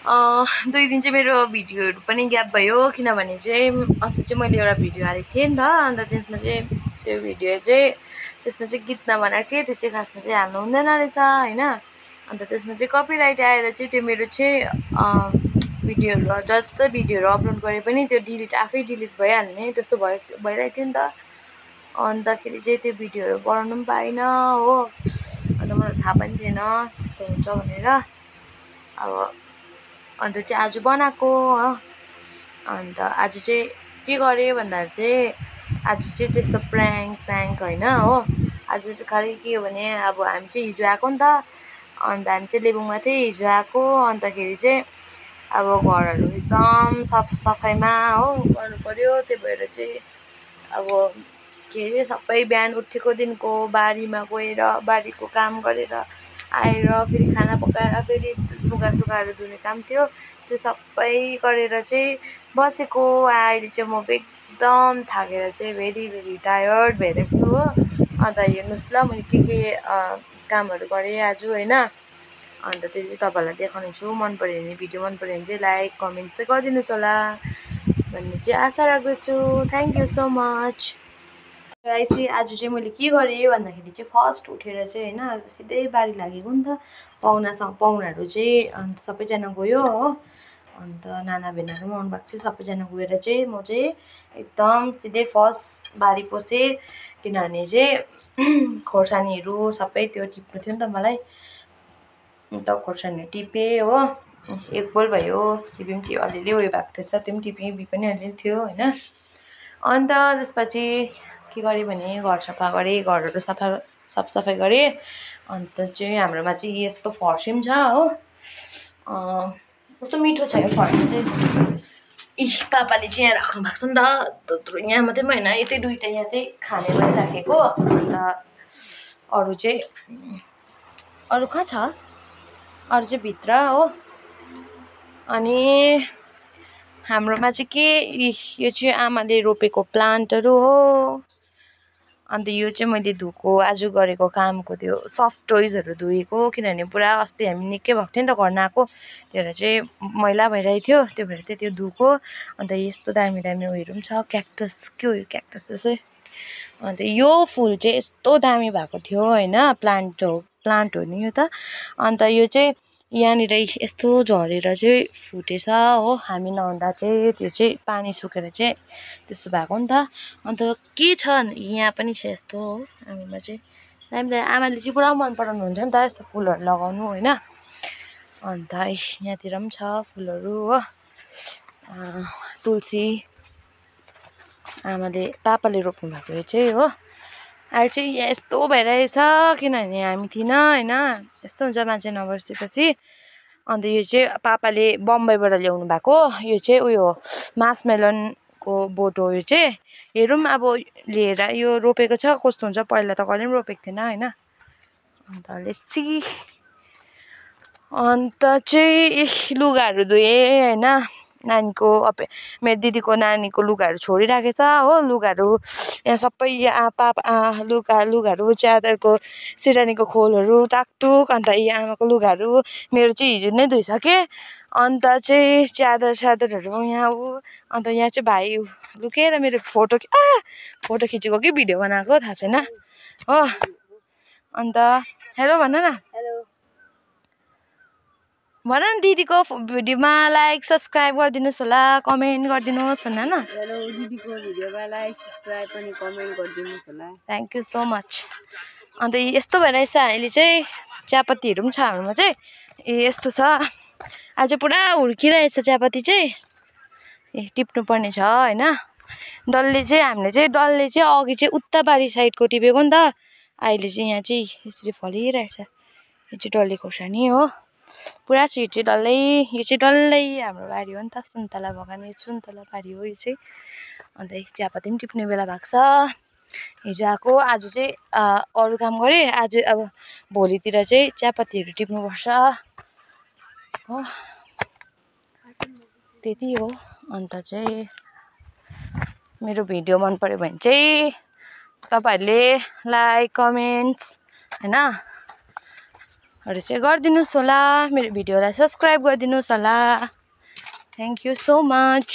दुई दिन चाहिँ मेरो भिडियोहरू पनि ग्याप भयो किनभने चाहिँ अस्ति चाहिँ मैले एउटा भिडियो हालेको थिएँ नि त अन्त त्यसमा चाहिँ त्यो भिडियो चाहिँ त्यसमा चाहिँ गीत नबनाएको थिएँ त्यो चाहिँ खासमा चाहिँ हाल्नु हुँदैन रहेछ होइन अन्त त्यसमा चाहिँ कपिराइट आएर चाहिँ त्यो मेरो चाहिँ भिडियोहरू जस्तो भिडियोहरू अपलोड गरे पनि त्यो आफै डिलिट भइहाल्ने त्यस्तो भइरहेको थियो नि त अन्तखेरि चाहिँ त्यो भिडियोहरू बनाउनु पनि पाइनँ हो अन्त मलाई थाहा पनि थिएन त्यस्तो हुन्छ भनेर अब अन्त चाहिँ आज बनाएको हो अन्त आज चाहिँ के गरेँ भन्दा चाहिँ आज चाहिँ त्यस्तो प्र्याङ्क होइन हो आज चाहिँ खालि के हो भने अब हामी चाहिँ हिजो आएको नि त अन्त हामी चाहिँ लेबुङमा थिएँ हिजो आएको अन्तखेरि चाहिँ अब घरहरू एकदम सफाइमा हो गर्नु पर्यो त्यही भएर चाहिँ अब के अरे सबै बिहान उठेको दिनको बारीमा गएर बारीको काम गरेर आएर फेरि खाना पकाएर फेरि लुगासुगाहरू धुने काम थियो त्यो सबै गरेर चाहिँ बसेको अहिले चाहिँ म एकदम थाकेर चाहिँ भेरी टायर्ड भइरहेको छु हो अन्त हेर्नुहोस् ल मैले के कामहरू गरेँ आज होइन अन्त त्यो चाहिँ तपाईँहरूलाई देखाउने छु मन पऱ्यो भने भिडियो मन पऱ्यो भने चाहिँ लाइक कमेन्ट चाहिँ गरिदिनुहोस् होला भन्ने चाहिँ आशा राख्दछु thank you so much guys आज चाहिँ मैले के गरेँ भन्दाखेरि चाहिँ फर्स्ट उठेर चाहिँ होइन सिधै बारी लागेको नि त पाहुनाहरू चाहिँ अन्त सबैजना गयो हो अन्त नाना भेनाहरू पनि आउनुभएको थियो सबैजना गएर चाहिँ म चाहिँ एकदम सिधै फर्स्ट बारी पसेँ किनभने चाहिँ खोर्सानीहरू सबै त्यो टिप्नु थियो नि त मलाई अन्त खोर्सानीहरू टिपेँ हो एक बोल भयो सिबी पनि अलिअलि उयो भएको थिएछ त्यो पनि टिपेँ बी पनि अलिअलि थियो होइन अन्त त्यसपछि के गरेँ भने घर सफा गरेँ घरहरू साफसफाइ गरेँ अन्त चाहिँ हाम्रोमा चाहिँ यस्तो फर्सी पनि छ हो कस्तो मिठो छ यो फर्सी चाहिँ पापाले चाहिँ यहाँ राख्नु भएको छ नि त त्यत्रो यहाँ मात्रै पनि होइन यतै दुइटा यहाँ चाहिँ खाने पनि राखेको अन्त अरू चाहिँ अरू कहाँ छ अरू चाहिँ भित्र हो अनि हाम्रोमा चाहिँ के यो चाहिँ आमाले रोपेको प्लान्टहरू हो अन्त यो चाहिँ मैले धोएको आज गरेको कामको त्यो सफ्ट टोइजहरू धोएको किनभने पुरा अस्ति हामी निकै भएको थियो नि त घर नआएको त्यही भएर चाहिँ मैला भइरहेको थियो त्यही भएर चाहिँ त्यो धोएको अन्त यस्तो दामी उयोहरू पनि छ क्याक्टस के हो यो क्याक्टस चाहिँ अन्त यो फुल चाहिँ यस्तो दामी भएको थियो होइन प्लान्ट हो नि यो त अन्त यो चाहिँ यहाँनिर यस्तो झरेर चाहिँ फुटेछ हो हामी नहुँदा चाहिँ त्यो चाहिँ पानी सुकेर चाहिँ त्यस्तो भएको नि त अन्त के छ यहाँ पनि छ यस्तो हो हामीमा चाहिँ आमाले चाहिँ पुरा मन पराउनुहुन्छ नि त यस्तो फुलहरू लगाउनु होइन अन्त यहाँतिर पनि छ फुलहरू हो तुलसी आमाले पापाले रोप्नु भएको यो चाहिँ हो अहिले चाहिँ यहाँ यस्तो भइरहेछ किनभने हामी थिएन होइन यस्तो हुन्छ मान्छे नबसेपछि अन्त यो चाहिँ पापाले बम्बईबाट ल्याउनु भएको यो चाहिँ उयो मासमेलनको बोट हो यो चाहिँ हेरौँ अब लिएर यो रोपेको छ कस्तो हुन्छ पहिला त कहिले पनि रोपेको थिएन होइन अन्त लेट्सी अन्त चाहिँ लुगाहरू धोएँ होइन नानीको मेरो दिदीको नानीको लुगाहरू छोडिराखेको छ हो लुगाहरू यहाँ सबै लुगाहरू च्यादरको सिरानीको खोलहरू टाकटुक अन्त यहाँ आमाको लुगाहरू मेरो चाहिँ हिजो नै धोइसकेँ अन्त चाहिँ च्यादरहरू यहाँ अन्त यहाँ चाहिँ भाइ लुकेर मेरो फोटो खिचेको कि भिडियो बनाएको थाहा छैन हो अन्त हेलो भन न भन न दिदीको भिडियोमा लाइक सब्सक्राइब गरिदिनुहोस् होला कमेन्ट गरिदिनुहोस् भन न हेलो दिदीको भिडियोमा लाइक सब्सक्राइब अनि कमेन्ट गरिदिनुहोस् होला थ्याङ्क यू सो मच अन्त यस्तो भइरहेछ अहिले चाहिँ चियापत्तीहरू पनि छ हाम्रोमा चाहिँ यस्तो छ आज पुरा हुर्किरहेछ चियापत्ती चाहिँ टिप्नु पर्ने छ होइन हामीले चाहिँ अघि चाहिँ उता बारी साइडको टिपेको नि त अहिले चाहिँ यहाँ चाहिँ यसरी फलिरहेछ यो चाहिँ डल्ले खोर्सानी हो पुरा छ यो चाहिँ डल्लै हाम्रो बारी हो नि त सुन्तला बगान यो सुन्तला बारी हो यो चाहिँ अन्त चियापत्ती पनि टिप्ने बेला भएको छ हिजो आएको आज चाहिँ अरू काम गरेँ आज अब भोलितिर चाहिँ चियापत्तीहरू टिप्नुपर्छ हो त्यति हो अन्त चाहिँ मेरो भिडियो मन पऱ्यो भने चाहिँ तपाईँहरूले लाइक कमेन्ट्स होइन चाहिँ गरिदिनुहोस् होला मेरो भिडियोलाई सब्सक्राइब गरिदिनुहोस् होला थ्याङ्क यू सो मच